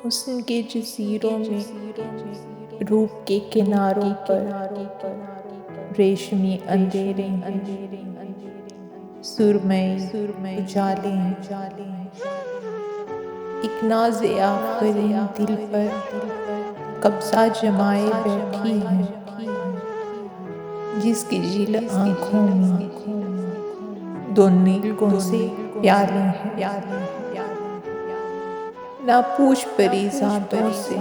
हुस्न के जज़ीरों में रूप के किनारों पर रेशमी अंधेरे सुरमई उजाले हैं। एक नाज़े आफ़रीन दिल पर कब्ज़ा जमाए बैठी है, जिसकी झील आँखों में दो नीलकों से प्याले हैं। ना पूछ परीज़ादों से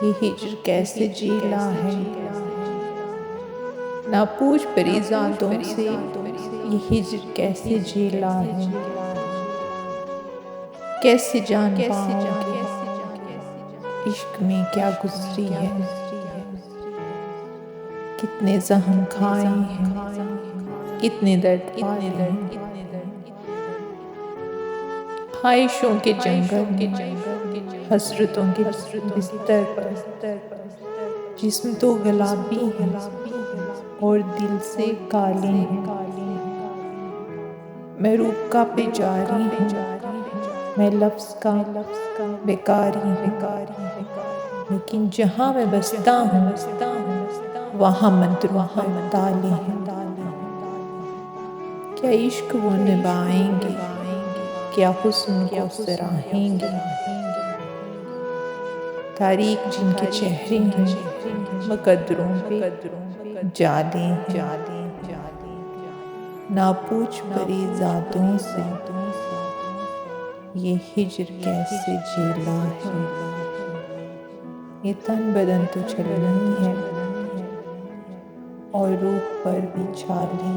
ये हिज्र कैसे झेला है, ना पूछ परीज़ादों से ये हिज्र कैसे झेला है। कैसे जान पाओगे इश्क में क्या गुज़री है, कितने ज़ख्म खाए हैं, कितने दर्द पाए हैं। ख्वाहिशों के जंगल में हसरतों के बिस्तर पर जिस्म तो गुलाबी है और दिल से काले हैं। मैं रूप का बेजारी हूँ, मैं लफ्ज़ का बेकारी हूँ, लेकिन जहाँ मैं बसता हूँ वहाँ मंत्रों पर ताले हैं। क्या इश्क वो निभाएंगे, क्या हुस्न को सराहेंगे। तारीख जिनके चेहरे हैं मुकद्दरों पे जाले हैं। ना पूछ परीज़ादों से ये हिज्र कैसे झेला है। ये तन बदन तो छलनी है और रूप पर भी छाले।